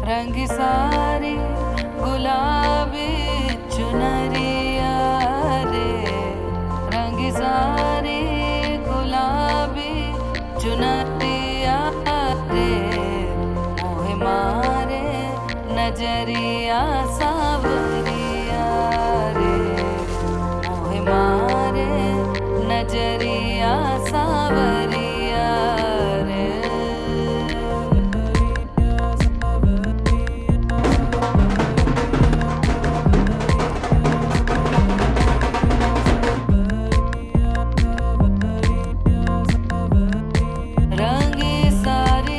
रंग सारी गुलाबी चुनरिया रे, रंग सारी गुलाबी चुनरिया रे, मोहे मारे नजरिया सावरिया रे, मोहे मारे नजरिया सावरिया रे। रंग सारे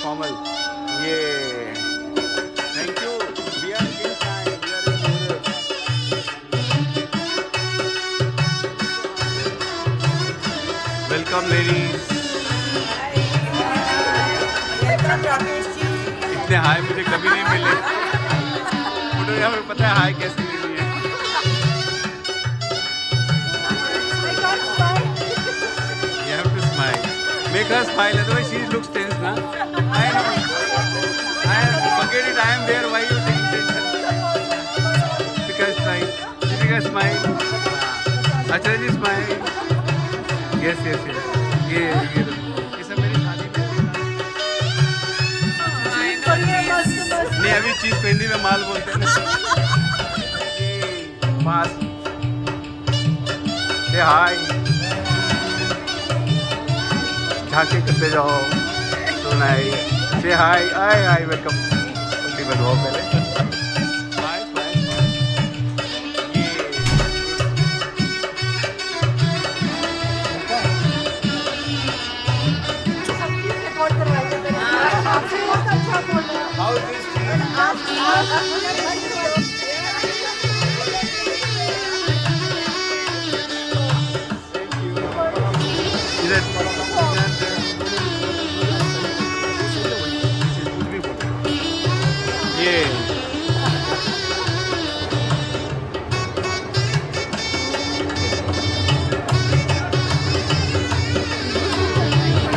Formal. Yeah. Thank you. We are in time. We are in order. Welcome, ladies. इतने हाय मुझे कभी नहीं मिले। फोटोग्राफर में पता है हाय कैसे लेनी है। You have to smile. Make her smile. Otherwise, she looks tense, na? I know. Forget it. I am there. Why you taking tension? Because smile. Because smile. अच्छा जी smile. Yes, yes, yes. ये सब मेरी शादी में नहीं, अभी चीज पहनी में माल बोलते हैं ना। पास से हाय झांकी करते जाओ। सुनाई से हाय आय आय वेलकम। उल्टी बनवाओ पहले। हाय हाय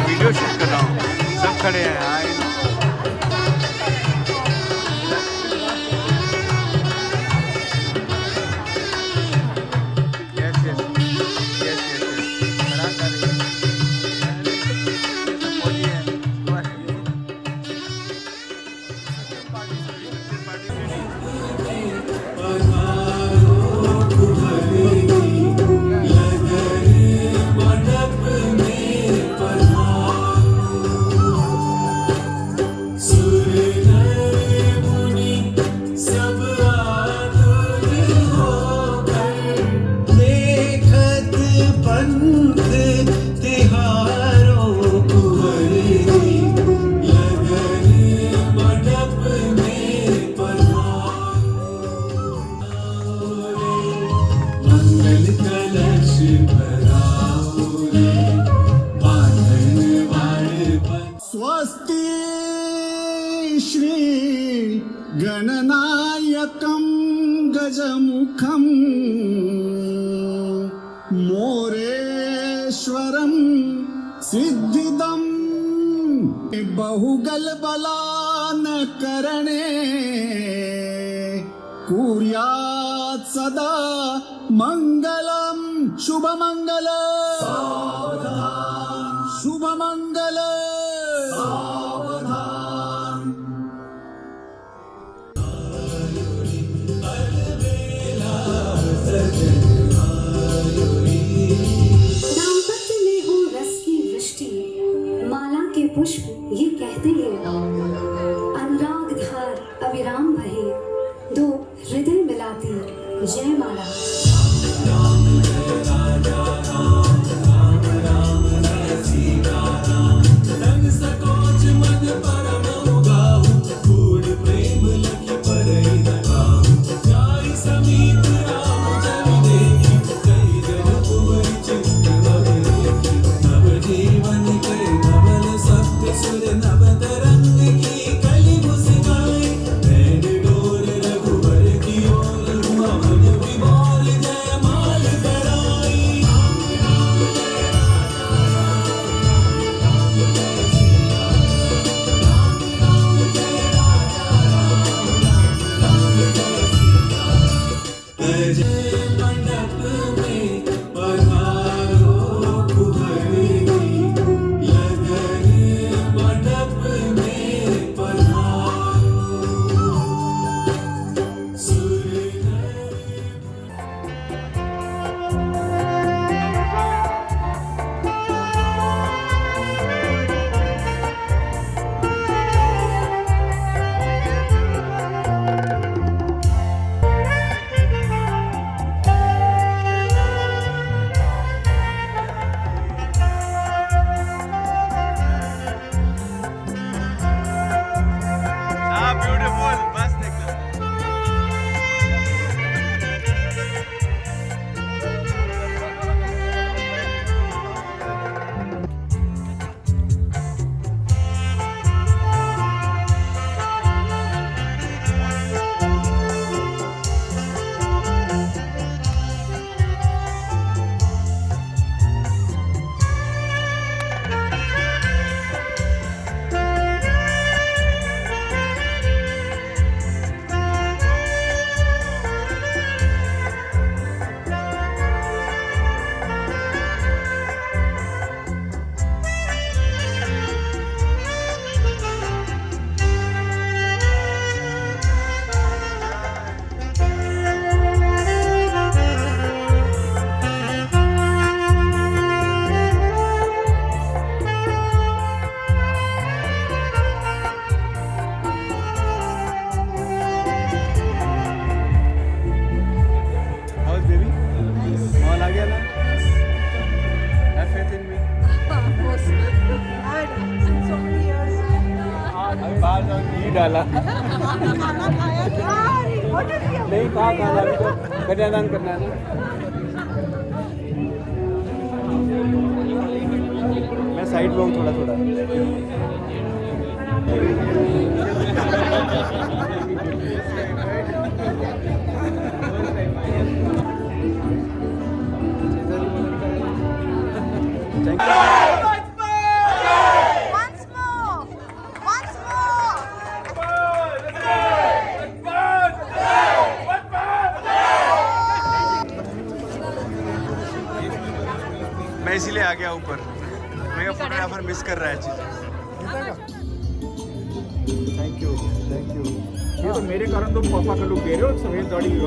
वीडियो शूट कर रहा हूँ। सब खड़े हैं। हाय गणनायकं गजमुखं मोरेश्वरं सिद्धिदं बहुगलबलाधिपं न करणे कुर्यात् सदा मंगलम शुभमंगल शुभमंगल दाम्पत्य में हो रस की वृष्टि, माला के पुष्प ये कहते हैं, अनुराग धार अविराम बहे, दो हृदय मिलाती जय माला। डाला नहीं कहा खाना तो कन्यादान करना है ना। मैं साइड में हूँ थोड़ा थोड़ा। मैं इसीलिए आ गया ऊपर, मेरा फोटोग्राफर मिस कर रहा है चीज़। Thank you thank you. ये तो मेरे कारण तुम पापा का लुक दे रहे हो, सफेद दाढ़ी के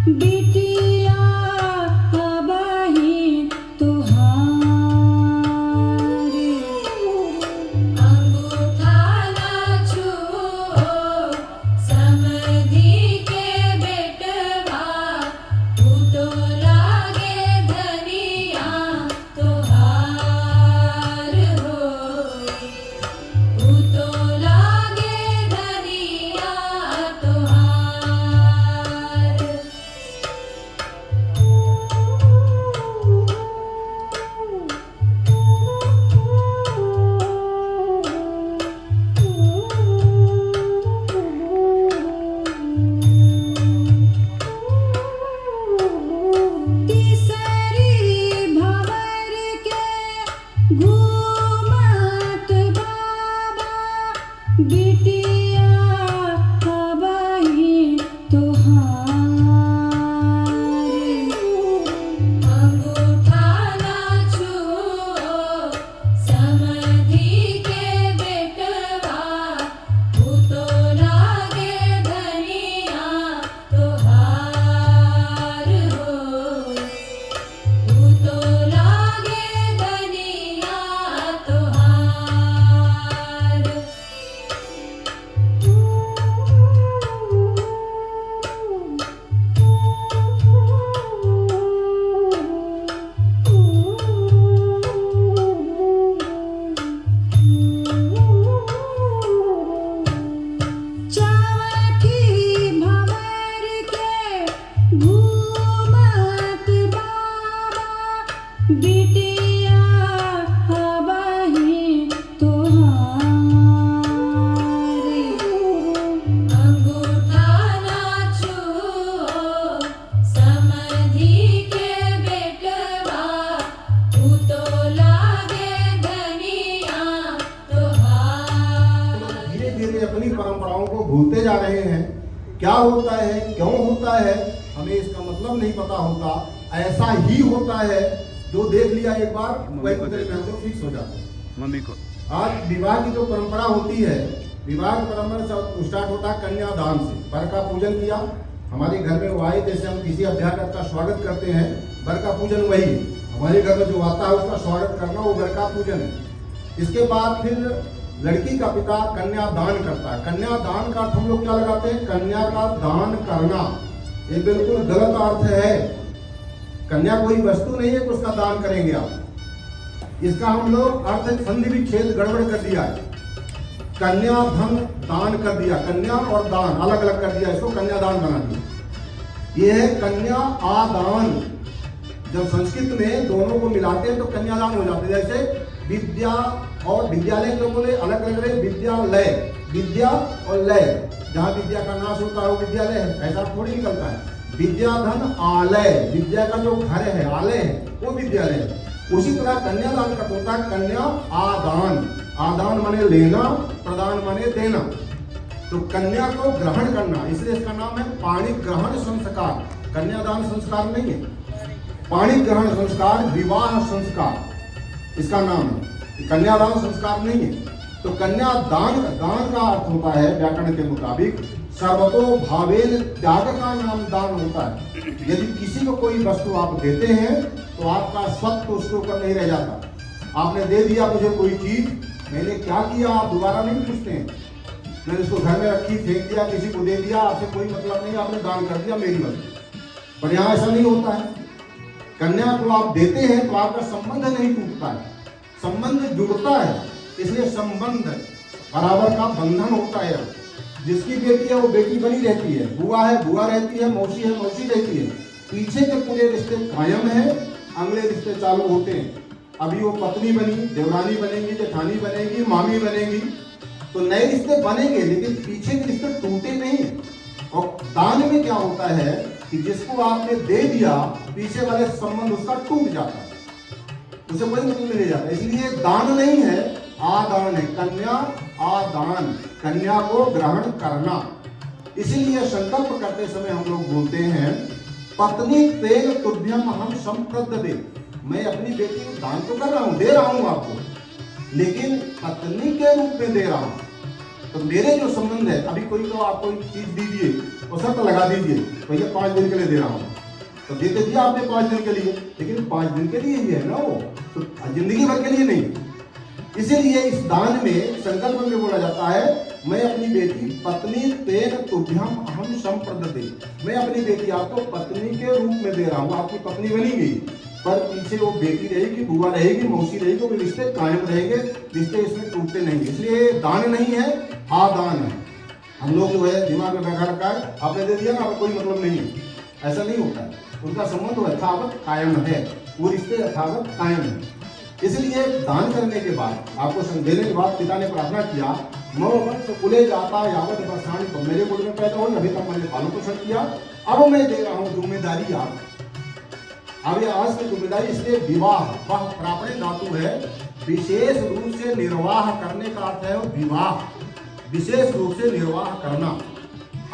बिटिया अबही तुहारी अंगूठा ना छुओ समधी के बेटवा तू तो लागे धनिया तोहार हो तू तो लागे धनिया तोहार तीसरी भंवर के घूमत बाबा बिटिया अबही तुहारी अंगूठा ना छुओ समधी के बेटवा तू तो लागे धनिया तोहार हो तू तो लागे धनिया तोहार चौथी भंवर के घूमत बाबा बिटिया अबही तुहारी अंगूठा ना छुओ समधी के बेटवा तू तो लागे धनिया तोहार धीरे धीरे अपनी परंपराओं को भूलते जा रहे हैं। क्या होता है, क्यों होता है, हमें इसका मतलब नहीं पता होता। ऐसा ही होता है, जो देख लिया एक बार वही उतरे में हमको फिक्स हो जाता है। मम्मी को आज विवाह की जो परंपरा होती है, विवाह की परंपरा सब स्टार्ट होता है कन्यादान से। वर का पूजन किया, हमारे घर में वो आए, जैसे हम किसी अभ्यागत का स्वागत करते हैं, वर का पूजन वही है। हमारे घर में जो आता है उसका स्वागत करना वो वर का पूजन है। इसके बाद फिर लड़की का पिता कन्यादान करता है। कन्यादान का अर्थ हम लोग क्या लगाते हैं, कन्या का दान करना। ये बिल्कुल गलत अर्थ है। कन्या कोई वस्तु नहीं है कि उसका दान करेंगे आप। इसका हम लोग अर्थ संधि विच्छेद गड़बड़ कर दिया है। कन्या धन दान कर दिया, कन्या और दान अलग अलग कर दिया, इसको कन्यादान बना दिया। ये है कन्या आदान। जब संस्कृत में दोनों को मिलाते हैं तो कन्यादान हो जाते हैं। जैसे विद्या और विद्यालय जो बोले अलग अलग रहे, विद्यालय, विद्या और लय, जहाँ विद्या का नाश होता है वो विद्यालय है, ऐसा थोड़ी निकलता है। विद्याधन आलय, विद्या का जो घर है, आलय है, वो विद्यालय है। उसी तरह कन्यादान का होता है कन्या आदान। आदान माने लेना, प्रदान माने देना। तो कन्या को ग्रहण करना, इसलिए इसका नाम है पाणी ग्रहण संस्कार। कन्यादान संस्कार नहीं है, पाणी ग्रहण संस्कार, विवाह संस्कार इसका नाम है। कन्यादान संस्कार नहीं है। तो कन्यादान दान का अर्थ होता है व्याकरण के मुताबिक सर्वतो भावेन, त्याग का नाम दान होता है। यदि किसी को कोई वस्तु आप देते हैं तो आपका स्वत्व उसके ऊपर नहीं रह जाता। आपने दे दिया मुझे कोई चीज, मैंने क्या किया आप दोबारा नहीं पूछते हैं। मैंने उसको घर में रखी, फेंक दिया, किसी को दे दिया, आपसे कोई मतलब नहीं, आपने दान कर दिया मेरी वस्तु। पर यहाँ ऐसा नहीं होता है। कन्या को आप देते हैं तो आपका संबंध नहीं टूटता है, संबंध जुड़ता है। इसलिए संबंध बराबर का बंधन होता है। जिसकी बेटी है वो बेटी बनी रहती है, बुआ है बुआ रहती है, मौसी है मौसी रहती है। पीछे के पूरे रिश्ते कायम है, अगले रिश्ते चालू होते हैं। अभी वो पत्नी बनी, देवरानी बनेगी, जेठानी बनेगी, मामी बनेगी, तो नए रिश्ते बनेंगे, लेकिन पीछे के रिश्ते टूटे नहीं। और दान में क्या होता है कि जिसको आपने दे दिया, पीछे वाले संबंध उसका टूट जाता है, उसे कोई मतलब नहीं जाता। इसलिए दान नहीं है, आदान है। कन्या आदान, कन्या को ग्रहण करना। इसीलिए संकल्प करते समय हम लोग बोलते हैं पत्नी तेल तुभ्यम हम संप्रदे। मैं अपनी बेटी को दान तो कर रहा हूं, दे रहा हूं आपको, लेकिन पत्नी के रूप में दे रहा हूं। तो मेरे जो संबंध है, अभी कोई तो आपको चीज दीजिए तो शर्त लगा दीजिए भैया 5 दिन के लिए दे रहा हूँ, तो देते दिया आपने 5 दिन के लिए, लेकिन 5 दिन के लिए ही है ना वो, तो जिंदगी भर के लिए नहीं। इसीलिए इस दान में संकल्प में बोला जाता है, मैं अपनी बेटी पत्नी तेन तुभ्यम अहम संप्रदते, मैं अपनी बेटी आपको पत्नी के रूप में दे रहा हूँ, आपकी पत्नी बनी गई, पर पीछे वो बेटी रहेगी, बुआ रहेगी, मौसी रहेगी, वो रिश्ते कायम रहेंगे, रिश्ते इसमें टूटते नहीं। इसलिए दान नहीं है, आदान है। हम लोग जो है दिमाग में बैठा रखा है, आपने दे दिया ना, कोई मतलब नहीं है, ऐसा नहीं होता है। उनका संबंध यथावत कायम है, वो रिश्ते यथावत कायम है। इसलिए दान करने के बाद, आपको देने के बाद पिता ने प्रार्थना किया, मम कुले जाता यावत वर्षाणी, तो मेरे कुल में पैदा हुई, अभी तक मैंने पालन पोषण किया, अब मैं दे रहा हूँ जिम्मेदारी आप। अब ये आज की जिम्मेदारी, इसलिए विवाह वह प्रापणे धातु है, विशेष रूप से निर्वाह करने का अर्थ है विवाह, विशेष रूप से निर्वाह करना।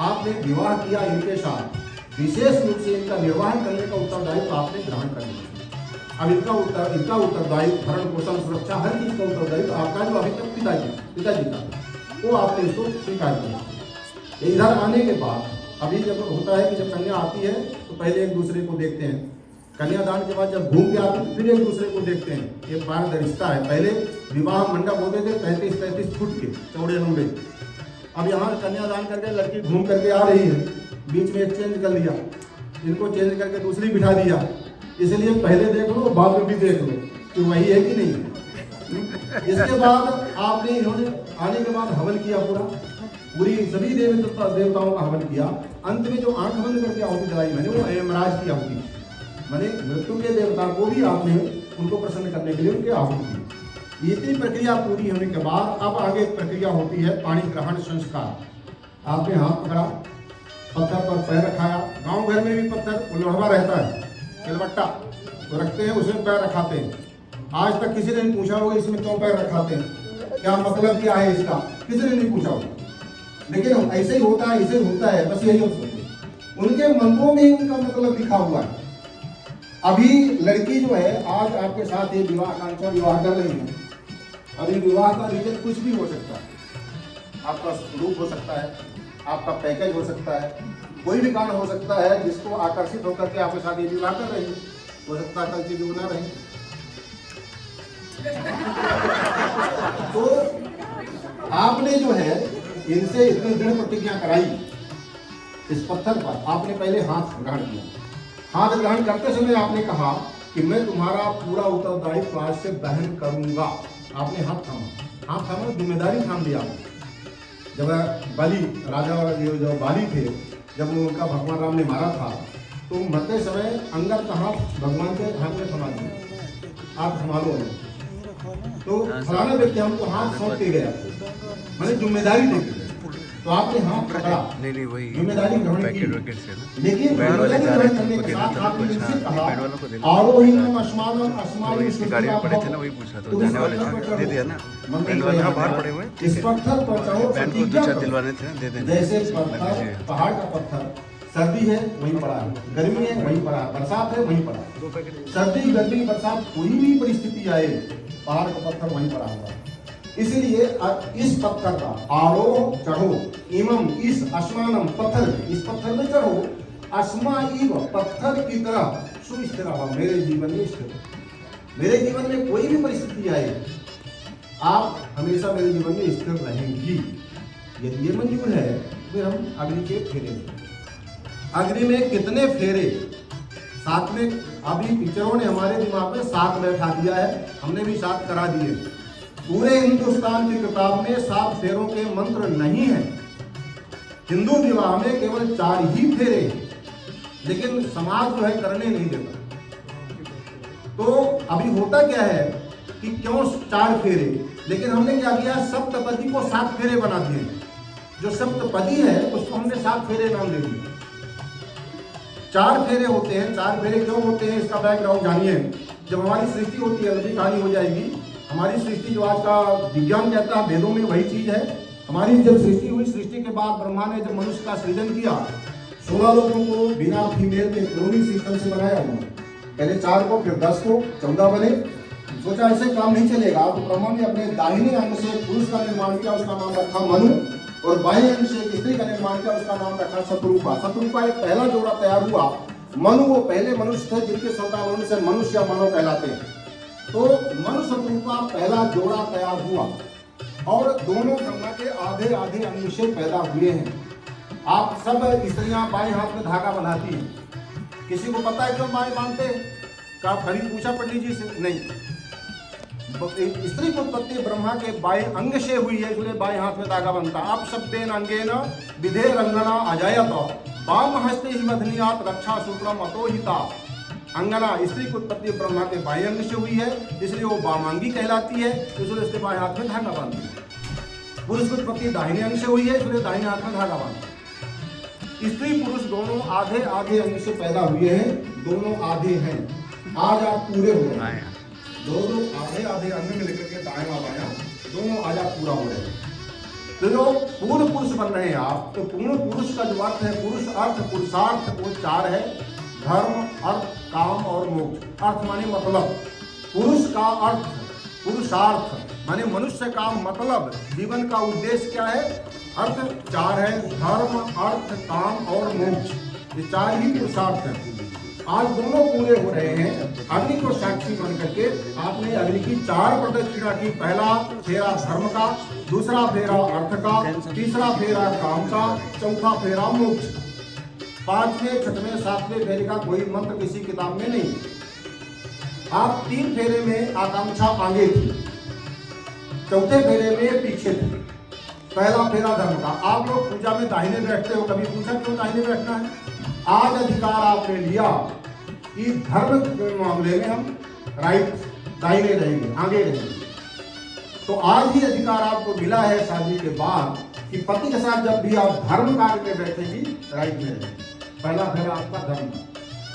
आपने विवाह किया इनके साथ, विशेष रूप से इनका निर्वाह करने का उत्तरदायित्व आपने ग्रहण कर लिया। अब इनका उत्तरदायित्व, भरण पोषण सुरक्षा, हर चीज का उत्तरदायित्व आपका जो अभी तक पिताजी का, वो आपने इसको स्वीकार किया। इधर आने के बाद अभी जब होता है कि जब कन्या आती है तो पहले एक दूसरे को देखते हैं, कन्यादान के बाद जब घूम के आते हैं फिर एक दूसरे को देखते हैं। ये बार रिश्ता है। पहले विवाह मंडप होते थे 35-35 फुट के चौड़े लंबे, अब यहाँ कन्यादान करके लड़की घूम करके आ रही है, बीच में एक चेंज कर लिया, इनको चेंज करके दूसरी बिठा दिया। इसलिए पहले देख लो, बाद में भी देख लो कि वही है कि नहीं है। इसके बाद आपने इन्होंने आने के बाद हवन किया, पूरी सभी देवताओं का हवन किया। अंत में जो आंख बंद करके आहुति जलाई मैंने, वो यमराज की आहुति, मैंने मृत्यु के देवता को भी आपने उनको प्रसन्न करने के लिए उनके आहुति की। इतनी प्रक्रिया पूरी होने के बाद अब आगे एक प्रक्रिया होती है पाणी ग्रहण संस्कार। आपने हाथ पकड़ा, पत्थर पर पैर रखाया। गांव घर में भी पत्थर लोहवा रहता है, सिलबट्टा तो रखते हैं, उसमें पैर रखाते हैं। आज तक किसी ने नहीं पूछा होगा इसमें क्यों पैर रखाते हैं, क्या मतलब क्या है इसका, किसी ने नहीं पूछा होगा, लेकिन ऐसे ही होता है, ऐसे होता है, बस यही होता। उनके मंत्रों में ही उनका मतलब लिखा हुआ है। अभी लड़की जो है आज आपके साथ ये विवाह आकांक्षा विवाह कर रही है। अभी विवाह का रीजन कुछ भी हो सकता है, आपका रूप हो सकता है, आपका पैकेज हो सकता है, कोई भी कारण हो सकता है जिसको आकर्षित होकर के आपके साथ ये विवाह कर रही है। हो सकता है कल से भी ना रहे। तो आपने जो है इनसे इतनी दृढ़ प्रतिज्ञा कराई, इस पत्थर पर आपने पहले हाथ ग्रहण किया। हाथ ग्रहण करते समय आपने कहा कि मैं तुम्हारा पूरा उत्तरदायित्व आज से वहन करूंगा। आपने हाथ थामा, जिम्मेदारी थाम दिया। जब बलि राजा जो बाली थे, जब उनका भगवान राम ने मारा था, तो मरते समय अंगद का हाथ भगवान के हाथ में थमा दिया, आप संभालो। तो फलाना व्यक्ति हमको हाथ सौंप के गया, मैंने जिम्मेदारी दे दी, तो आपने हाथ पकड़ा, जिम्मेदारी ग्रहण की। लेकिन जिम्मेदारी ग्रहण करने के साथ आपने इनसे कहा, आरोहीनम अस्मानम अस्मानम इस पत्थर पर चढ़ो, जैसे पत्थर, पहाड़ का पत्थर, सर्दी है वहीं पड़ा है, गर्मी है वहीं पड़ा है, बरसात है वहीं पड़ा है। सर्दी गर्मी बरसात कोई भी परिस्थिति आए, पहाड़ का पत्थर वहीं पड़ा हुआ है। इसलिए इस पत्थर का आरोह चढ़ो, इमम इस अस्मानम पत्थर, इस पत्थर में चढ़ो, अस्मा इव पत्थर की तरह सुस्थिर रहो, मेरे जीवन में स्थिर। मेरे जीवन में कोई भी परिस्थिति आए, आप हमेशा मेरे जीवन में स्थिर रहेंगी। यदि ये मंजूर है फिर हम अग्नि के फेरे, अग्नि में कितने फेरे, साथ में अभी पिक्चरों ने हमारे दिमाग में 7 बैठा दिया है, हमने भी 7 करा दिए। पूरे हिंदुस्तान की किताब में 7 फेरों के मंत्र नहीं है। हिंदू विवाह में केवल 4 ही फेरे, लेकिन समाज जो है करने नहीं देता। तो अभी होता क्या है कि क्यों 4 फेरे, लेकिन हमने क्या किया, सप्तपदी को 7 फेरे बना दिए। जो सप्तपदी है उसको हमने 7 फेरे नाम दे दिए। 4 फेरे होते हैं। 4 फेरे क्यों होते हैं, इसका बैकग्राउंड जानिए। जब हमारी सृष्टि होती है, लंबी कहानी हो जाएगी। हमारी सृष्टि जो आज का विज्ञान कहता है, वेदों में वही चीज है। हमारी जब सृष्टि हुई, सृष्टि के बाद ब्रह्मा ने जब मनुष्य का सृजन किया, 16 लोगों को बिना फीमेल के क्लोनिंग सिस्टम से बनाया हुआ। पहले 4 को, फिर 10 को, 14 बने, सोचा ऐसे काम नहीं चलेगा, तो ब्रह्मा ने अपने दाहिने अंग से पुरुष का निर्माण किया, उसका नाम रखा मनु, और बाएं अंग से एक स्त्री का निर्माण किया, उसका नाम रखा शतरूपा। शतरूपा एक पहला जोड़ा तैयार हुआ। मनु वो पहले मनुष्य थे जिनके संतान से मनुष्य या मानव कहलाते हैं। तो मनु शतरूपा पहला जोड़ा तैयार हुआ और दोनों ब्रह्मा के आधे आधे अंग से पैदा हुए हैं। आप सब स्त्रियां बाएं हाथ में धागा बनाती हैं। किसी को पता है क्यों बाएं बांधते हैं? क्या कभी पूछा पंडित जी से? नहीं। स्त्री की उत्पत्ति ब्रह्मा के बाएं अंग से हुई है, इसलिए बाएं हाथ में धागा बनता। आप शब्देन अंगेन विधे रंगना अजायत वाम हस्ते ही मधनियात रक्षा सूत्रम अतोहिता। अंगना स्त्री की उत्पत्ति ब्रह्मा के बाएं अंग से हुई है, इसलिए वो वामांगी कहलाती है, इसलिए उसके बाएं हाथ में धागा बांधती है। पुरुष की उत्पत्ति दाहिने अंग से हुई है, इसलिए दाहिने हाथ में धागा बांधती है। स्त्री पुरुष दोनों आधे आधे अंग से पैदा हुए हैं, दोनों आधे हैं। आज आप पूरे हो रहे हैं, दोनों आधे आधे अंग में लेकर के दाएं बायां दोनों आज आप पूरा हो रहे हैं। तो जो पूर्ण पुरुष बन रहे हैं आप, तो पूर्ण पुरुष का जो अर्थ है, पुरुष अर्थ पुरुषार्थ, वो चार है: धर्म, अर्थ, काम और मोक्ष। अर्थ माने मतलब, पुरुष का अर्थ, पुरुषार्थ माने मनुष्य का मतलब, जीवन का उद्देश्य क्या है? अर्थ चार है: धर्म, अर्थ, काम और मोक्ष। ये चार ही पुरुषार्थ हैं। आज दोनों पूरे हो रहे हैं। अग्नि को साक्षी मान करके आपने अग्नि की चार प्रदक्षिणा की। पहला फेरा धर्म का, दूसरा फेरा अर्थ का, तीसरा फेरा काम का, चौथा फेरा मोक्ष। पांचवें, छठवें, सातवें फेरे का कोई मंत्र किसी किताब में नहीं। आप तीन फेरे में आकांक्षा आगे थी, चौथे फेरे में पीछे थी। पहला फेरा धर्म का। आप लोग पूजा में दाहिने बैठते हो, कभी पूछा क्यों दाहिने बैठना है? आज अधिकार आपने लिया कि धर्म के मामले में हम राइट दाहिने रहेंगे, आगे रहेंगे। तो आज ही अधिकार आपको मिला है शादी के बाद कि पति के साथ जब भी आप धर्म कार्य में बैठेगी, राइट में रहेंगे। पहला फेरा आपका धर्म।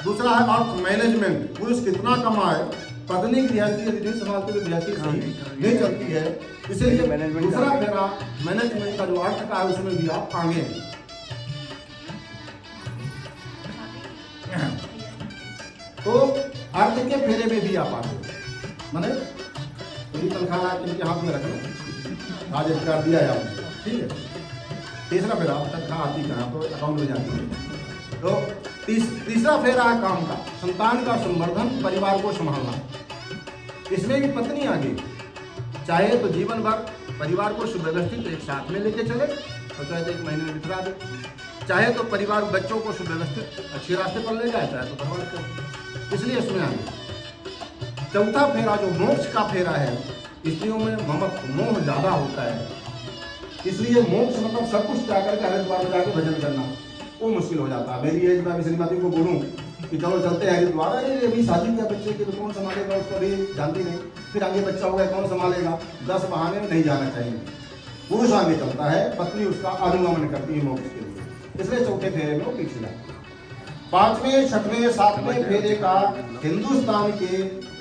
दूसरा है अर्थ मैनेजमेंट। पुरुष कितना कमाए, पत्नी की गृहस्थी यदि नहीं संभालते तो गृहस्थी सही नहीं चलती है, इसलिए दूसरा फेरा मैनेजमेंट का जो अर्थ का है उसमें भी आप आगे हैं। तो अर्थ के फेरे में भी आप आते हो, माने पूरी तनख्वाह इनके हाथ में रखना, आज अधिकार दिया है आपने, ठीक है। तीसरा फेरा तनख्वाह आती कहाँ, तो अकाउंट में जाती है। तो तीसरा फेरा है काम का, संतान का संवर्धन, परिवार को संभालना। इसमें भी पत्नी आगे, चाहे तो जीवन भर परिवार को सुव्यवस्थित एक साथ में लेके चले, और चाहे तो एक महीने में बिखरा दे, चाहे तो परिवार बच्चों को सुव्यवस्थित अच्छे रास्ते पर ले जाए, चाहे तो भगवान को, इसलिए इसमें आगे। चौथा फेरा जो मोक्ष का फेरा है, स्त्रियों में ममत्व मोह ज्यादा होता है, इसलिए मोक्ष मतलब सब कुछ त्याग करके हरिद्वार में जाकर भजन करना वो मुश्किल हो जाता है। मेरी एज में श्रीमती को बोलूँ कि चलो चलते हैं हरिद्वार, अरे अभी शादी किया बच्चे की तो कौन संभालेगा उसको, भी जानती नहीं, फिर आगे बच्चा हो गया कौन संभालेगा, 10 बहाने में नहीं जाना चाहिए। पुरुष आगे चलता है, पत्नी उसका अनुगमन करती है मोक्ष के लिए, इसलिए चौथे फेरे में वो पीछे जाता है। पांचवें, छठवें, सातवें फेरे का हिंदुस्तान के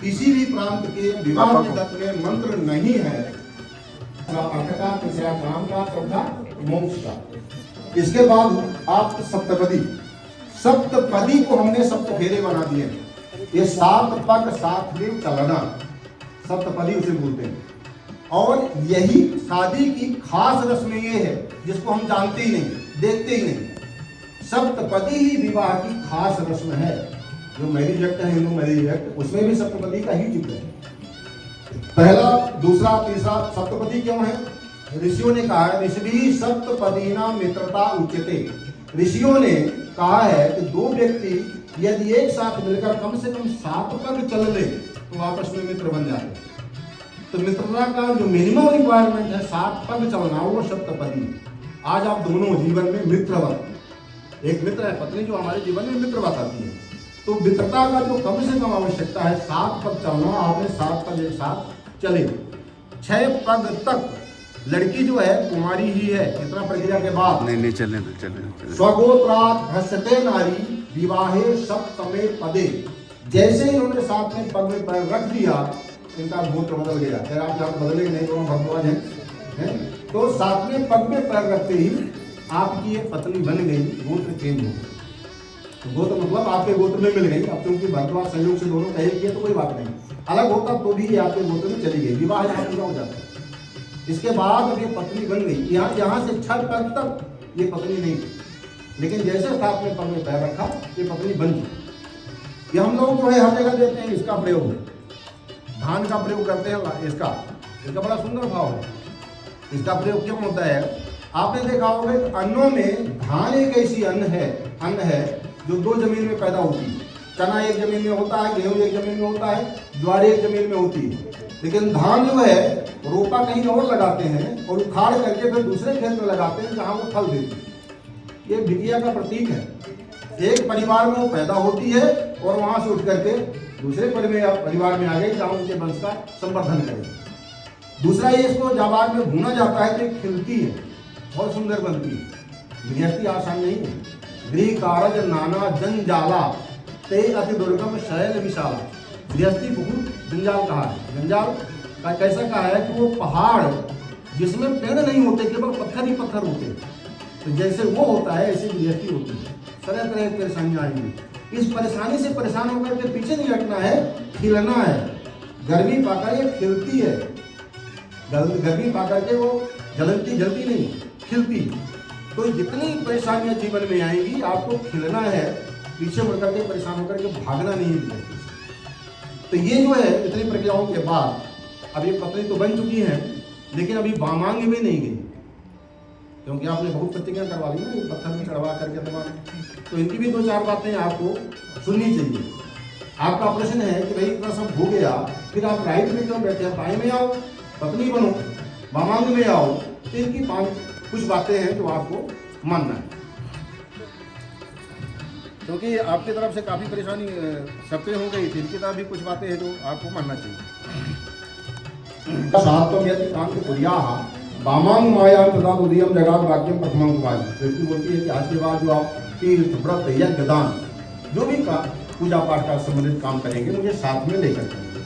किसी भी प्रांत के विवाह पद्धति में मंत्र नहीं है। अर्थ का, तीसरा काम का, चौथा मोक्ष का। इसके बाद आप सप्तपदी को हमने सप्त फेरे बना दिए। ये 7 पग 7 दिन चलना, सप्तपदी उसे बोलते हैं। और यही शादी की खास रस्म ये है जिसको हम जानते ही नहीं, देखते ही नहीं। सप्तपदी ही विवाह की खास रस्म है। जो मैरिज एक्ट है, हिंदू मैरिज एक्ट, उसमें भी सप्तपदी का ही जिक्र है। पहला, दूसरा, तीसरा सप्तपदी क्यों है? ऋषियों ने कहा है, ऋषि सप्तपदीना मित्रता उच्यते। ऋषियों ने कहा है कि दो व्यक्ति यदि एक साथ मिलकर कम से कम 7 पग चल ले तो आपस में मित्र बन जाते। तो मित्रता का जो मिनिमम रिक्वायरमेंट है 7 पग चलना, वो सप्तपदी। आज आप दोनों जीवन में मित्रवत, एक मित्र है पत्नी जो हमारे जीवन में मित्रवत आती है, तो मित्रता का जो कम से कम आवश्यकता है 7 पग चलना। आपने 7 पग एक साथ चले। 6 पग तक लड़की जो है कुमारी ही है, इतना प्रक्रिया के बाद नहीं चले। स्वगोत्रात् भस्यते नारी विवाहे सप्तमे पदे। जैसे ही उन्होंने 7 में पग में पैर रख दिया, इनका गोत्र बदल गया। खैर आप यहाँ बदले नहीं, दोनों भरद्वाज हैं। तो 7वें पग में पैर रखते ही आपकी ये पत्नी बन गई, गोत्र चेंज हो गया। तो गोत्र मतलब आपके गोत्र में मिल गई। अब क्योंकि भरद्वाज संयोग से दोनों कहे किए तो कोई बात नहीं, अलग होता तो भी ये आपके गोत्र में चली गई, विवाह यहाँ पूरा हो जाता है। इसके बाद अब ये पत्नी बन गई, यहाँ से 6 पद तक ये पत्नी नहीं थी, लेकिन जैसे साथ में पद में पैर रखा ये पत्नी बन गई। ये हम लोग जो है हर जगह देते हैं इसका प्रयोग, धान का प्रयोग करते हैं, इसका बड़ा सुंदर भाव है। इसका प्रयोग क्यों होता है? आपने देखा होगा अन्नों में धान एक ऐसी अन्न है जो 2 जमीन में पैदा होती है। चना एक जमीन में होता है, गेहूं एक जमीन में होता है, ज्वार एक जमीन में होती है। लेकिन धान जो है रोपा कहीं और लगाते हैं और उखाड़ करके फिर दूसरे खेत में लगाते हैं जहां वो फल देती है। ये विद्या का प्रतीक है। एक परिवार में वो पैदा होती है और वहां से उठ करके दूसरे परिवार में आ गई जहां उनके वंश का संवर्धन करे। दूसरा ये इसको जब आग में भूना जाता है तो ये खिलती है, बहुत सुंदर बनती है। गृहस्थी आसान नहीं है। गृह कारज नाना जंजाला ते अति दुर्गम शैल विशाला। गृहस्थी बहुत जंजाल कहा है। जंजाल का कैसा कहा है कि वो पहाड़ जिसमें पेड़ नहीं होते, केवल पत्थर ही पत्थर होते हैं, तो जैसे वो होता है ऐसी गृहस्थी होती है। तरह तरह की परेशानियाँ आएंगी। इस परेशानी से परेशान होकर के पीछे नहीं हटना है, खिलना है। गर्मी पाकर ये खिलती है, गर्मी पाकर के वो जलती नहीं, खिलती। तो जितनी परेशानियां जीवन में आएंगी आपको खिलना है, पीछे मुड़ करके परेशान होकर के भागना नहीं है। तो ये जो है इतनी प्रक्रियाओं के बाद अब ये पत्नी तो बन चुकी है, लेकिन अभी वामांग में नहीं गई, क्योंकि आपने बहुत प्रतिज्ञा करवा ली ना, ये पत्थर में चढ़वा करके दबा। तो इनकी भी 2-4 बातें आपको सुननी चाहिए। आपका प्रश्न है कि भाई इतना सब हो गया, फिर आप राइट में क्यों बैठे हैं? बाएं में आओ, पत्नी बनो, वामांग में आओ। तो इनकी कुछ बातें हैं जो आपको मानना है, क्योंकि आपकी तरफ से काफ़ी परेशानी सबसे हो गई थी, इनकी तरफ भी कुछ बातें हैं जो आपको मानना चाहिए। साहत्वम यदि कांत कुर्याः वामांग माया तथा उदयम जगात वाक्यम प्रथमं कुमारी। व्यक्ति बोलती है कि आज के बाद जो आप तीर्थ व्रत यज्ञ दान जो भी पूजा पाठ का संबंधित काम करेंगे मुझे साथ में लेकर करेंगे,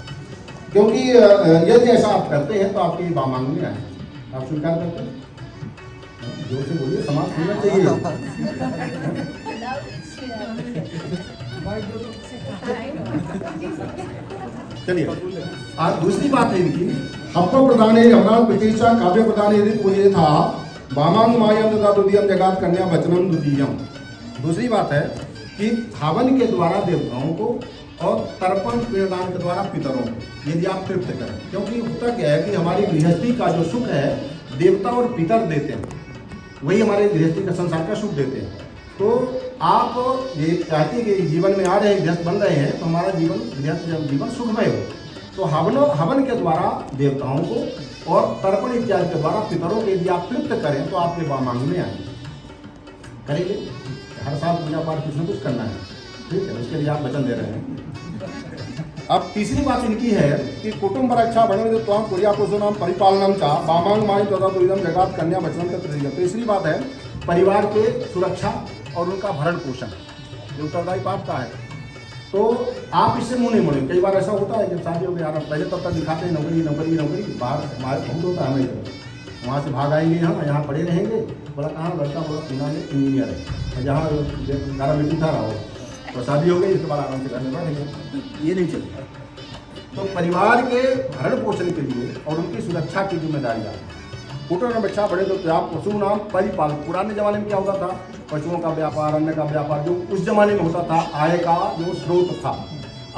क्योंकि यदि ऐसा आप करते हैं तो आपकी वामांग में आए। आप स्वीकार करते हैं? जोर से बोलिए, समाज होना चाहिए। चलिए, आज दूसरी बात है इनकी। हप्प प्रदाने यमराज प्रतिष्ठा काव्य प्रदाने यदि पूज्य था वामांग मायम तथा द्वितीयम जगात कन्या वचनम द्वितीयम। दूसरी बात है कि हवन के द्वारा देवताओं को और तर्पण पिंडदान के द्वारा पितरों को यदि आप तृप्त करें, क्योंकि होता क्या है कि हमारी गृहस्थी का जो सुख है देवता और पितर देते हैं, वही हमारे गृहस्थी का संसार का सुख देते हैं। तो आप ये चाहते हैं कि जीवन में आ रहे गृहस्थ बन रहे हैं तो हमारा गृहस्थ जीवन सुखमय हो, तो हवन के द्वारा देवताओं को और तर्पण इत्यादि के द्वारा पितरों के यदि आप तृप्त करें तो आपके वामांग में आएंगे। करेंगे, हर साल पूजा पाठ कुछ न कुछ करना है, ठीक है, उसके लिए आप वचन दे रहे हैं। अब तीसरी बात इनकी है कि कुटुंब रक्षा बने त्वां कुर्या पुरुषो नाम परिपालनम चा वामांग माय तथा दुर्गम जगात कन्या वचनम तत्रीय। तीसरी बात है परिवार के सुरक्षा और उनका भरण पोषण, जो उत्तरदायी पाप का है। तो आप इससे मुँह नहीं मोड़े। कई बार ऐसा होता है कि शादी हो गया, पहले तब तक दिखाते हैं नौकरी नौकरी नौकरी, बाहर हमारे बहुत होता है, हमें वहाँ से भाग आएंगे, हम यहाँ पढ़े रहेंगे, बोला कहाँ लड़का बोला पूना में इंजीनियर है, और जहाँ गारा बेटी था रहा तो शादी हो गई, इसके बाद आराम से करने पड़ेंगे, ये नहीं चलता। तो परिवार के भरण पोषण के लिए और उनकी सुरक्षा की जिम्मेदारी है। कुटुंब बच्चा बड़े तो आप पशु नाम परिपालन। पुराने जमाने में क्या होता था? पशुओं का व्यापार, अन्न का व्यापार, जो उस जमाने में होता था आय का जो स्रोत था।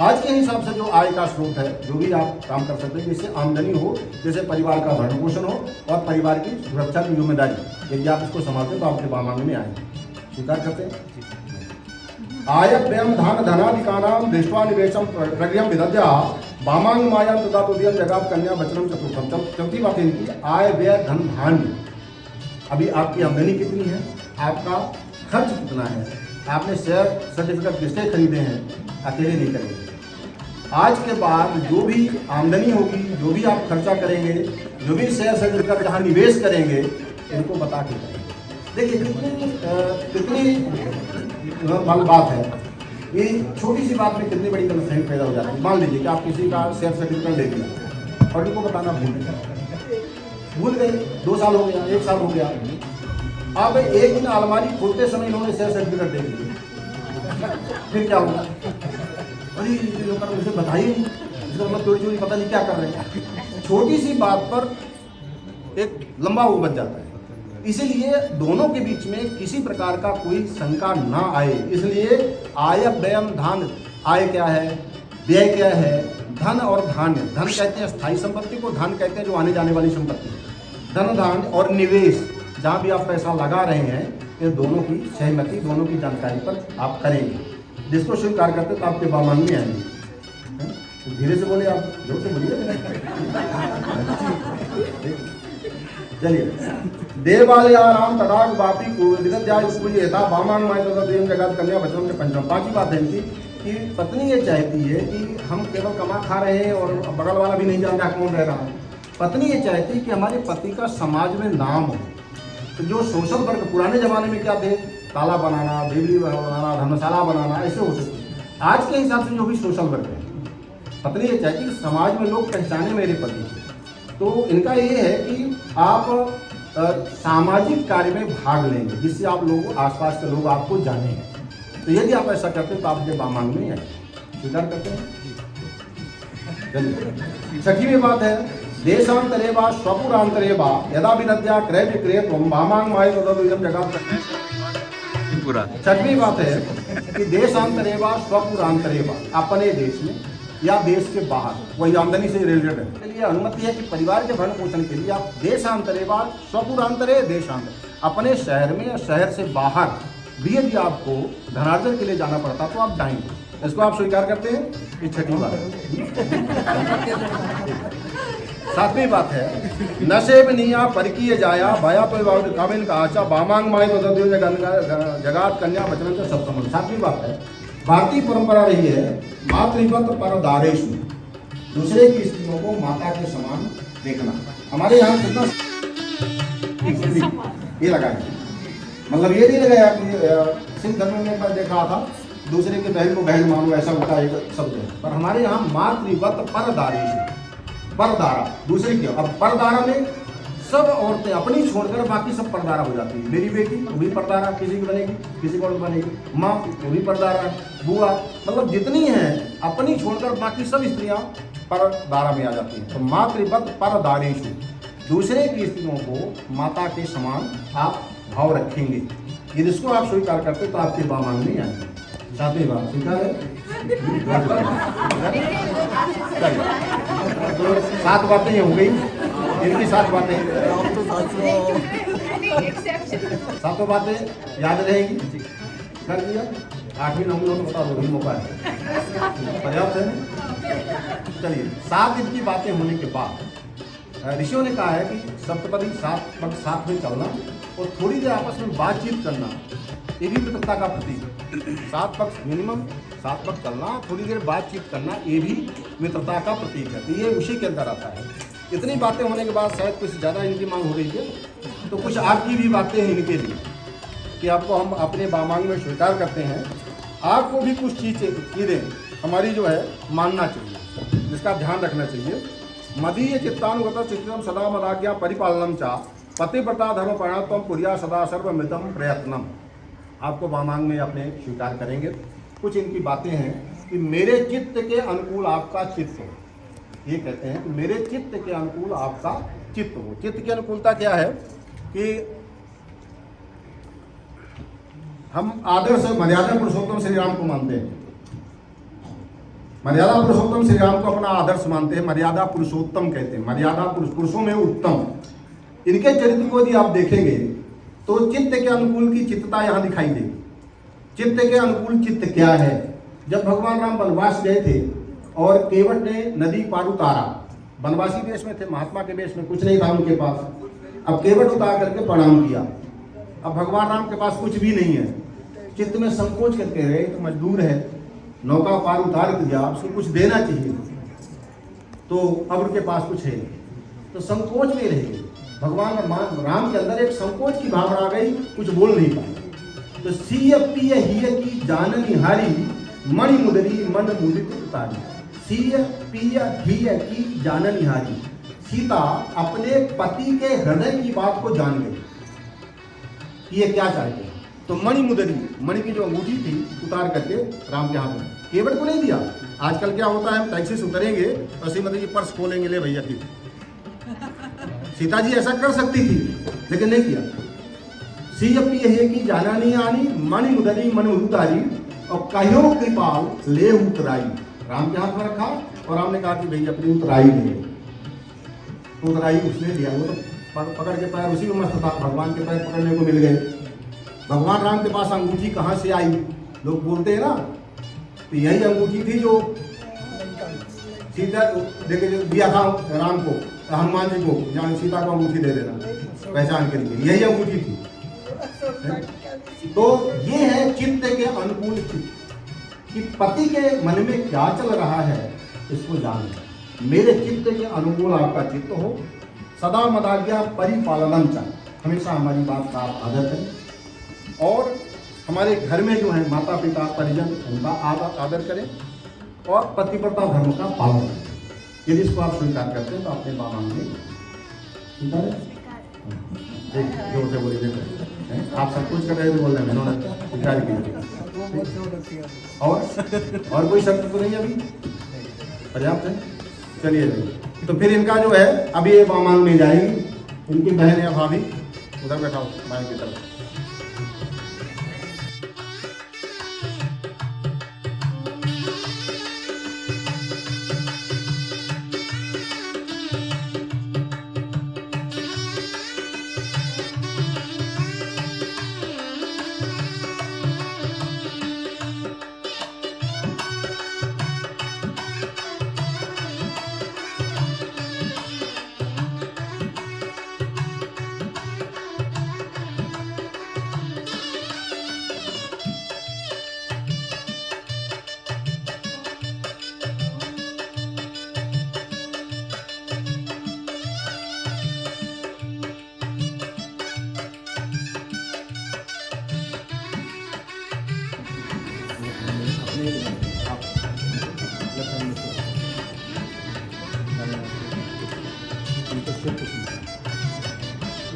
आज के हिसाब से जो आय का स्रोत है, जो भी आप काम कर सकते हैं जिससे आमदनी हो, जैसे परिवार का भरण पोषण हो और परिवार की सुरक्षा की जिम्मेदारी, यदि आप इसको संभालते हैं तो आपके वामांग में आएंगे। स्वीकार करते हैं? आय व्यय धान धनाधिकानाम दृष्ट्वा निवेशम प्रज्ञम विदध्या वामांग मायाम तथा तुदीयम जगात कन्या वचनम चतुर्थम। चौथी बात इनकी आय व्यय धन धान्य। अभी आपकी आमदनी कितनी है, आपका खर्च कितना है, आपने शेयर सर्टिफिकेट किसके खरीदे हैं, अकेले नहीं करेंगे। आज के बाद जो भी आमदनी होगी, जो भी आप खर्चा करेंगे, जो भी शेयर सर्टिफिकेट जहाँ निवेश करेंगे, इनको बता के करेंगे। देखिए कितनी बात है, ये छोटी सी बात में कितनी बड़ी गलतफहमी पैदा हो जाती है। मान लीजिए कि आप किसी का शेयर सर्टिफिकेट ले लिया और इनको बताना भूल गए, 2 साल हो गया, 1 साल हो गया। अब एक दिन अलमारी खोलते समय इन्होंने शेयर सर्टिफिकेट दे दिया, फिर क्या होगा? अरे ये लोग मुझे बताइए नहीं, इसका मतलब चोरी चोरी पता नहीं क्या कर रहे हैं। छोटी सी बात पर एक लंबा वो बच जाता है। इसलिए दोनों के बीच में किसी प्रकार का कोई शंका ना आए, इसलिए आय व्ययम धान। आय क्या है, व्यय क्या है, धन और धान्य। धन कहते हैं स्थायी संपत्ति को, धन कहते हैं जो आने जाने वाली संपत्ति। धन धान्य और निवेश, जहाँ भी आप पैसा लगा रहे हैं, ये दोनों की सहमति, दोनों की जानकारी पर आप करेंगे। जिसको स्वीकार करते तो आपके बामान में आएंगे। तो धीरे से बोले, आप जोर से बोलिए। चलिए, देवालयानाम तडाग वापी विदध्याय पूजयता बामान माय तथा देव जगत कन्या वचनम से पंचम। पांचवी बात है इनकी कि पत्नी ये चाहती है कि हम केवल कमा खा रहे हैं और बगल वाला भी नहीं जानता कौन रह रहा है। पत्नी ये चाहती है कि हमारे पति का समाज में नाम हो। तो जो सोशल वर्क पुराने जमाने में क्या थे, ताला बनाना, बेबली बनाना, धर्मशाला बनाना, ऐसे हो सकते। आज के हिसाब से जो भी सोशल वर्क है, पत्नी ये चाहती है कि समाज में लोग पहचाने मेरे पति। तो इनका ये है कि आप सामाजिक कार्य में भाग लेंगे, जिससे आप लोग, आसपास के लोग आपको जानेंगे। तो यदि आप ऐसा करते हैं तो आपके बामान में आए। स्वीकार करते हैं। चलिए, छठवीं बात है, देशांतरे वा स्वपुरांतरे वा यदा विदध्या क्रय विक्रय त्वं बामांग माय तदोयम जगत। पूरा छठवीं बात है कि देशांतरे वा स्वपुरांतरे वा, अपने देश में या देश के बाहर, वही आमदनी से रिलेटेड है। इसलिए अनुमति है कि परिवार के भरण पोषण के लिए आप देशांतरे वा स्वपुरांतरे, देशांतर, अपने शहर में या शहर से बाहर भी यदि आपको धनार्जन के लिए जाना पड़ता तो आप जाएंगे। इसको आप स्वीकार करते हैं? ये छठी बात है। सातवीं बात है, नशेब निया परकीय जाया भया तो कामिन का आचा बामांग माई जगात कन्या वचन से सप्तम। सातवीं बात है, भारतीय परंपरा रही है मातृवत परदारेश में, दूसरे की स्त्रियों को माता के समान देखना। हमारे यहाँ कितना ये लगाए, मतलब ये नहीं लगाया कि सिख धर्म में मैं देखा था दूसरे के बहन को बहन मानो, ऐसा होता है एक शब्द है। पर हमारे यहाँ मातृवत परदारेश, परदारा दूसरे की। अब परदारा में सब औरतें अपनी छोड़कर बाकी सब परदारा हो जाती है। मेरी बेटी वो भी परदारा, किसी की बनेगी, किसी को बनेगी, माँ वो भी परदारा, बुआ, मतलब जितनी हैं अपनी छोड़कर बाकी सब स्त्रियाँ परदारा में आ जाती हैं। तो मातृवत परदारेशु, दूसरे की स्त्रियों को माता के समान आप भाव रखेंगे। यदि इसको आप स्वीकार करते तो आपके बामान नहीं आएंगे। सातवीं बात स्वीकार है। तो 7 बातें हो गई, इनकी 7 बातें, 7 बातें याद रहेगी। कर दिया, 8वीं 9वीं बता दो, भी मौका है, पर्याप्त है। चलिए, 7 दिन की बातें होने के बाद ऋषियों ने कहा है कि सप्तपदी 7 पग साथ में चलना और थोड़ी देर आपस में बातचीत करना, ये भी मित्रता का प्रतीक है। 7 पक्ष मिनिमम, 7 पक्ष चलना, थोड़ी देर बातचीत करना, ये भी मित्रता का प्रतीक है। तो ये उसी के अंदर आता है। इतनी बातें होने के बाद शायद कुछ ज़्यादा इनकी मांग हो रही है, तो कुछ आपकी भी बातें हैं इनके लिए कि आपको हम अपने बामांग में स्वीकार करते हैं। आपको भी कुछ चीज़ें हमारी जो है मानना चाहिए, जिसका ध्यान रखना चाहिए। मदीय चित्तानुगत चित्तम सदा मदाज्ञा परिपालनम चा पतिव्रता धर्म परिणतम पुरिया सदा सर्वमृतम प्रयत्नम। आपको बामांग में अपने स्वीकार करेंगे। कुछ इनकी बातें हैं कि मेरे चित्त के अनुकूल आपका चित्त हो। ये कहते हैं कि मेरे चित्त के अनुकूल आपका चित्त हो। चित्त की अनुकूलता क्या है कि हम आदर्श मर्यादा पुरुषोत्तम श्री राम को मानते हैं। मर्यादा पुरुषोत्तम श्री राम को अपना आदर्श मानते हैं। मर्यादा पुरुषोत्तम कहते हैं, मर्यादा पुरुषों में उत्तम। इनके चरित्र को यदि आप देखेंगे तो चित्त के अनुकूल की चित्तता यहाँ दिखाई देगी। चित्त के अनुकूल चित्त क्या है? जब भगवान राम वनवास गए थे और केवट ने नदी पार उतारा, वनवासी देश में थे, महात्मा के देश में कुछ नहीं था उनके पास। अब केवट उतार करके प्रणाम किया। अब भगवान राम के पास कुछ भी नहीं है, चित्त में संकोच करके रहे, तो मजदूर है, नौका पार उतार दिया, उसको कुछ देना चाहिए, तो अब उनके पास कुछ है, तो संकोच में रहे। भगवान राम के अंदर एक संकोच की भावना आ गई, कुछ बोल नहीं पाए। तो सीय पिय हिय की जाननी हारी मणि मुदरी मन मुदित उतारी। सीय पिय हिय की जाननी हारी, सीता अपने पति के हृदय की बात को जान गई कि ये क्या चाहते हैं। तो मणि मुदरी, मणि की जो अंगूठी थी उतार करके राम के हाथ में, केवट को नहीं दिया। आजकल क्या होता है, हम टैक्सी से उतरेंगे तो श्रीमती जी पर्स खोलेंगे, ले भैया की। सीता जी ऐसा कर सकती थी लेकिन नहीं किया। सीयपी है कि जाना नहीं आनी, मणि मुदरी मन उतारी और कहो कृपाल ले उतराई। राम के हाथ में रखा और राम ने कहा कि भैया अपनी उतराई ले। तो उतराई उसने लिया, वो तो पकड़ के पैर उसी में मस्त था, भगवान के पैर पकड़ने को मिल गए। भगवान राम के पास अंगूठी कहाँ से आई, लोग बोलते हैं ना, तो यही अंगूठी थी जो सीता देखे जो दिया था राम को, हनुमान जी को, जहाँ सीता को अंगूठी दे देना पहचान के लिए, यही अंगूठी थी। तो ये है चित्त के अनुकूल चित्त, कि पति के मन में क्या चल रहा है इसको जानना। मेरे चित्त के अनुकूल आपका चित्त हो, सदा मदाज्ञा परिपालनम चाहिए, हमेशा हमारी बात का आप आदर करें और हमारे घर में जो है माता पिता परिजन उनका आदर करें और पतिव्रता धर्म का पालन करें। यदि इसको आप स्वीकार करते हैं तो अपने बाबा में स्वीकार है, जोर से बोलिए। आप सब कुछ कर रहे थे, बोल रहे हैं मैंने स्वीकार किया। और कोई शर्त तो नहीं अभी, पर्याप्त है। चलिए तो फिर इनका जो है अभी ये बामान में जाएगी, इनकी बहन या भाभी उधर बैठाओ बाएं की तरफ।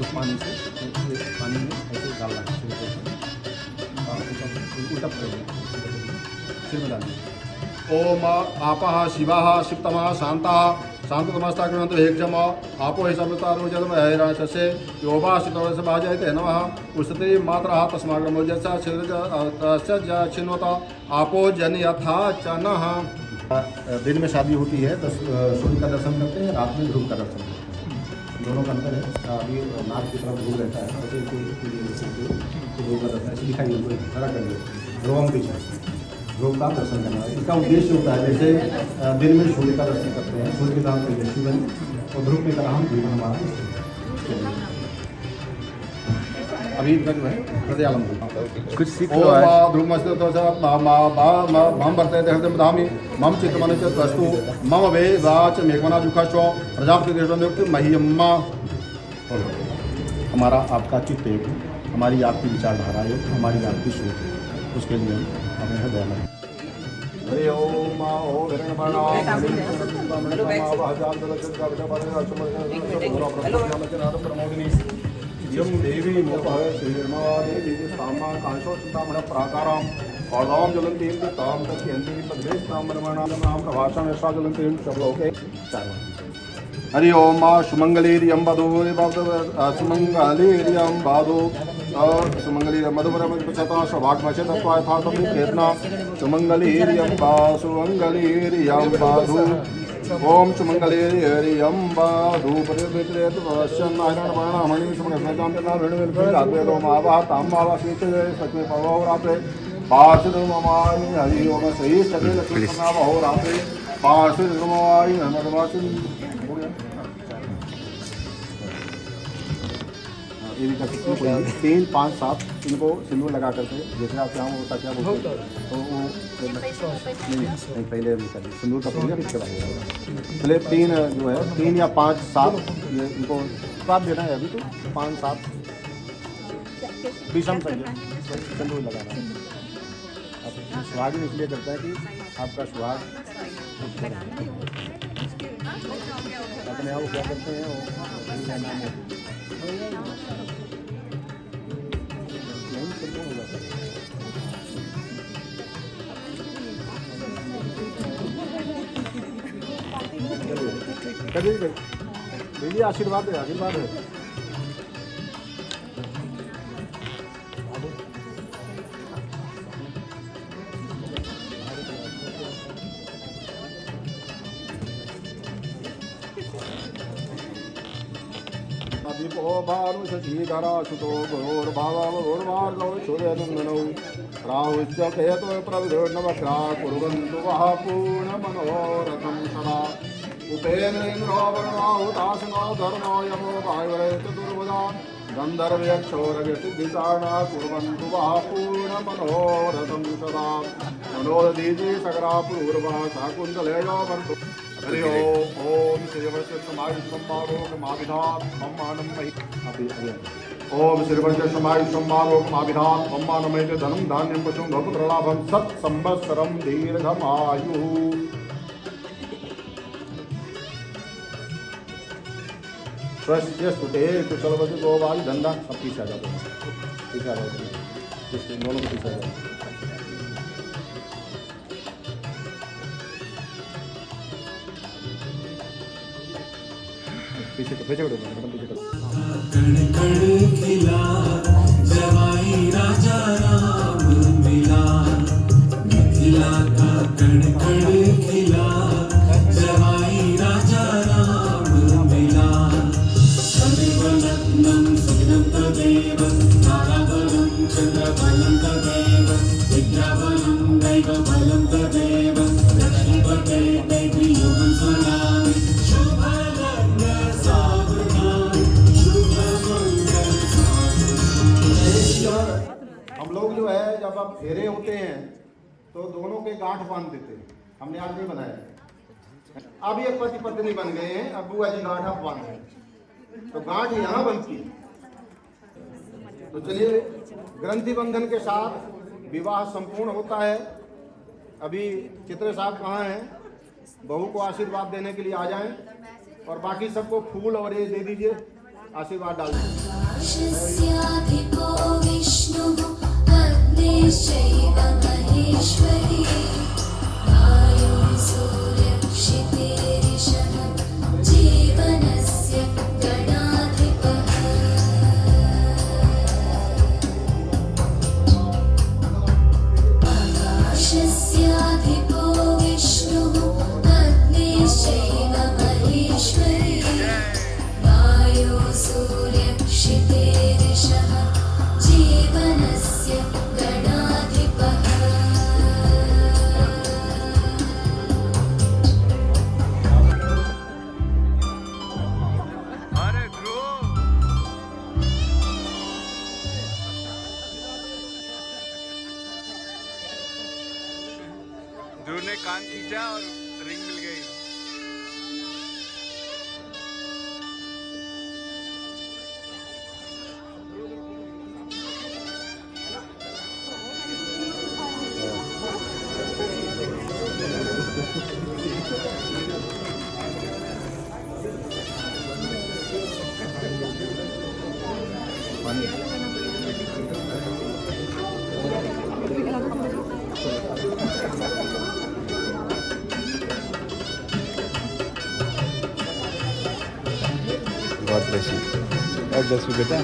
उस पानी से पानी में ऐसे डालना उल्टा सिर में डालना। ओम आपः शिवः शिवतमः शान्तः शान्ततमस्ता कृणन्तु हेक्षम आपो हि समस्तारो जलम हैराशसे योभा शितवस्य भाजयते नमः उष्णते मात्रः तस्माग्रमो जस्य तस्य छिन्वता आपो जन यथा चनः। दिन में शादी होती है तो सूर्य का दर्शन करते हैं, रात में ध्रुव का दर्शन करते हैं, दोनों का अंतर है। अभी नाक की तरफ ध्रुव रहता है, ध्रुव का दर्शन ऐसे दिखाई खड़ा कर दिया, ध्रुवम पीछे ध्रुव का दर्शन करना है। इसका उद्देश्य होता है जैसे दिन में सूर्य का दर्शन करते हैं, सूर्य के साथ यशु बने और ध्रुव की तरह हम जीवन हमारा। अभी इनका जो है हृदयालम कुछ सीख लो आज। मम वर्तते हृदय धामी मम चित्तमन च तस्तु मम वे वाच मेघमना जुखाश्व प्रजापति देशोक्त मह्यम्मा। हमारा आपका चित्त एक है, हमारी आपकी विचारधारा है, हमारी आपकी सोच है, उसके लिए हम हमें हृदयालम। हरि ओम यम देवी मोपः श्रीर्मादेवी सामा कांशो चिंतामण प्राकाराम और्दाम ज्वलंतीं ताम तस्यन्ति पद्मेस्ताम मनमणाम प्रभाषण यशा ज्वलंतीं शब्दोके। हरि ओम सुमंगलेरियम बाधो सुमंगलेरियम बाधो सुमंगलेरियम मधुमरम पचता सौभाग्यमशत यथार्थम केतना सुमंगलेरियम बा सुमंगलेरियम बाधो ओम सुमंगलेरियम बाधो परिवेत्रेत वश्यन् नारायण वर्णमणि सुमंगलतां नारायण रात्रे मावा ताम मावा स्वीते सत्य पवो रात्रे पार्षदमाय हरि ओम सही सके लक्ष्मणा बहु रात्रे पार्षदमाय नमः। ये भी कर सकते हैं, 3 5 7 इनको सिंदूर लगा करके जैसे आप चाहो वो क्या बोलते हैं तो वो नहीं पहले भी कर सिंदूर का पहले इसके बाद पहले 3 जो है 3 या 5 7 ये इनको साथ देना है। अभी तो 5 7 विषम सिंदूर लगाना है। अब सुहाग इसलिए करता है कि आपका सुहाग अपने आप क्या करते हैं वो संपूर्ण हो जाता है। चलिए दीजिए आशीर्वाद है, आशीर्वाद है। दीपो भानु शशीधरा सुतो गुरोर्भागो सूर्यनंदनौ राहुश्च केतो प्रविदोर्नवक्रा कुर्वन्तु वः पूर्णमनोरथं सदा उपेन्द्रो वर्णाहुतासनो धर्मो यमो वायुरे चतुर्भुजा गन्धर्वयक्षोरगसिद्धिचारणा कुर्वन्तु वः पूर्णमनोरथं सदा मनोरथीति सकरा पूर्वा शाकुन्तलेयो वर्तु हरि ओम श्रीवर्ष समायुष्मारोगमाभिधात् मम्मानमयि ओम श्रीवर्ष समायुष्मारोगमाभिधात् मम्मानमयि धनं धान्यं पशुं भवपुत्रलाभं सत् संवत्सरं दीर्घमायुः। स्वस्य स्तुते कुशलवति गोवाली धंधा सब पीछे आ जाते हैं, पीछे आ जाते हैं, दोनों को पीछे आ जाते हैं। पीछे पीछे करो, पीछे करो। कण कण खिला जवाई राजा राम मिला, मिथिला का कण कण खिला जवाई राजा राम मिला। तदेवलग्नं सुखं तदेव ताराबलं चन्द्रबलं तदेव विद्याबलं दैवबलं तदेव लक्ष्मीपते दैवीयोगं स्मरामि। हम लोग जो है जब अब फेरे होते हैं तो दोनों के गांठ बांध देते हैं, हमने आज नहीं बनाया। अब ये पति पत्नी बन गए हैं, अब बुआ जी गांठ आप बांध रहे, तो गांठ यहाँ बनती है। तो चलिए ग्रंथि बंधन के साथ विवाह संपूर्ण होता है। अभी चित्रे साहब कहाँ हैं? बहू को आशीर्वाद देने के लिए आ जाएं और बाकी सबको फूल और ये दे दीजिए, आशीर्वाद डाल दीजिए। आकाशस्याधिपो विष्णुः अग्निश्चैव महेश्वरी वायुः सूर्यक्षितिरिषः जीवनस्य गणाधिपः। आकाशस्याधिपो विष्णुः अग्निश्चैव महेश्वरी वायुः सूर्यक्षितिरिषः जीवनस्य गणाधिपः। अरे ध्रुव, ध्रुव ने कान खींचा और रिंग मिल गई। God bless you. God bless you, बेटा।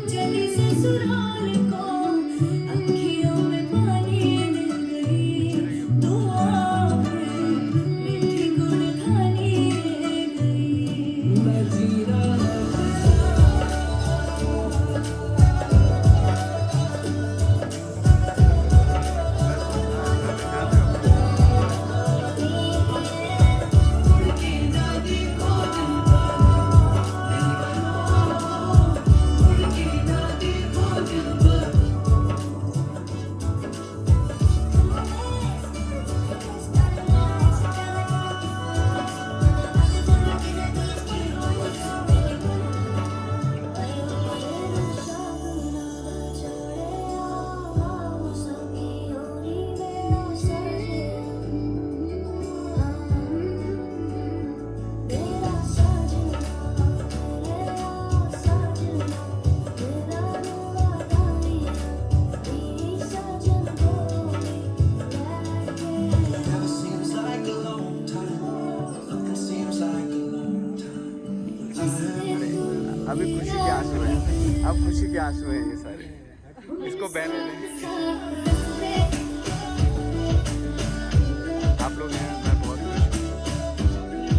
चली ससुराल को अखियों में पानी दे गई। अभी खुशी के आंसू हैं, अब खुशी के आंसू हैं ये सारे। इसको बहने दें। आप लोग हैं, मैं बहुत खुश हूँ।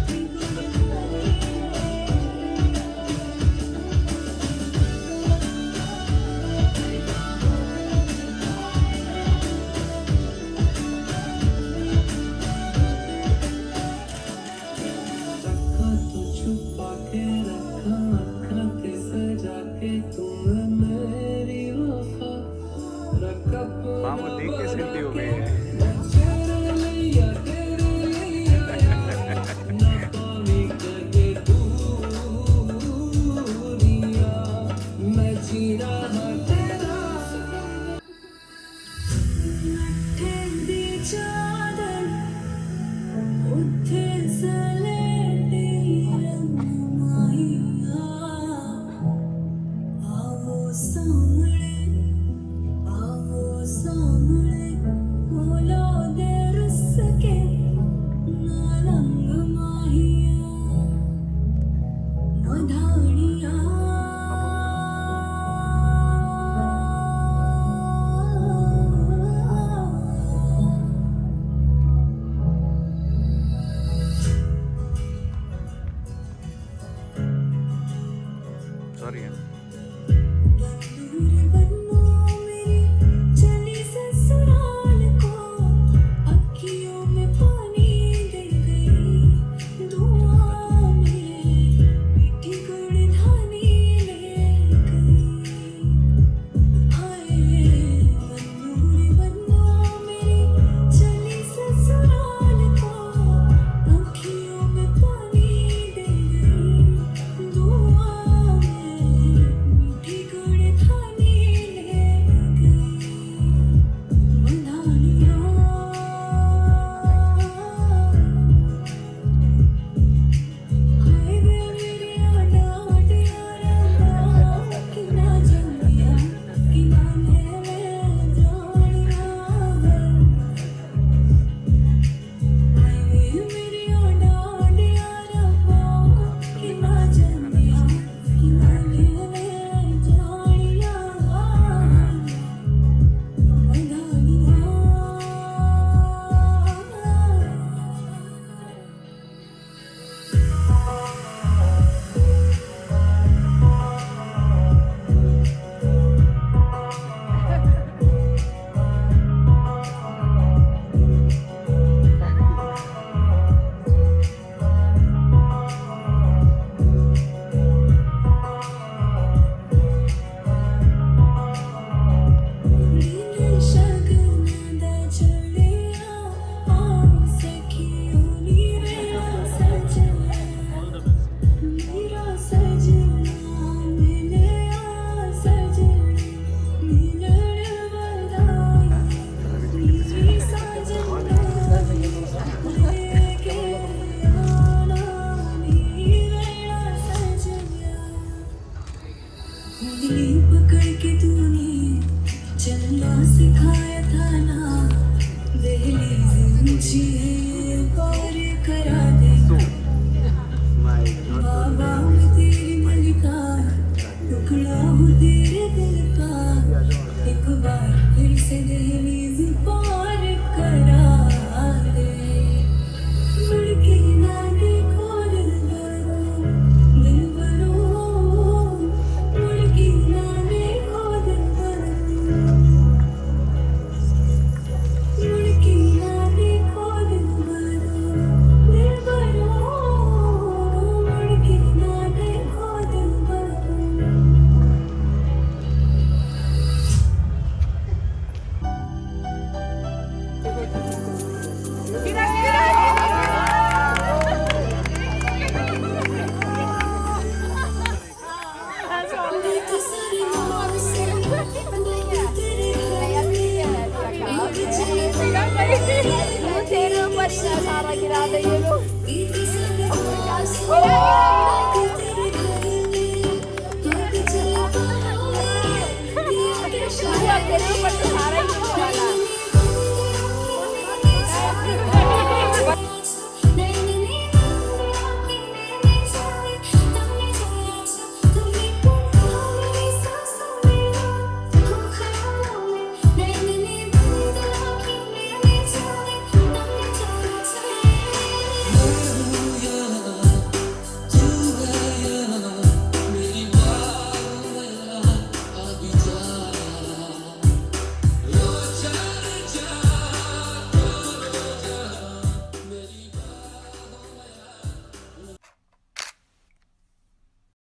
रखा तो छुपा के रखा आँखों पे सजा के तुमने मेरी वफा रखा माँ वो देख के सिद्धि हो गई है। तेरे लिया ना पानी कहे दूरिया मैं जी रहा तेरा ठंडी चादर उठे सलेटी रंगमाइया आओ सामने बोलो दे रुस के ना रंग माहिया मधानिया सॉरी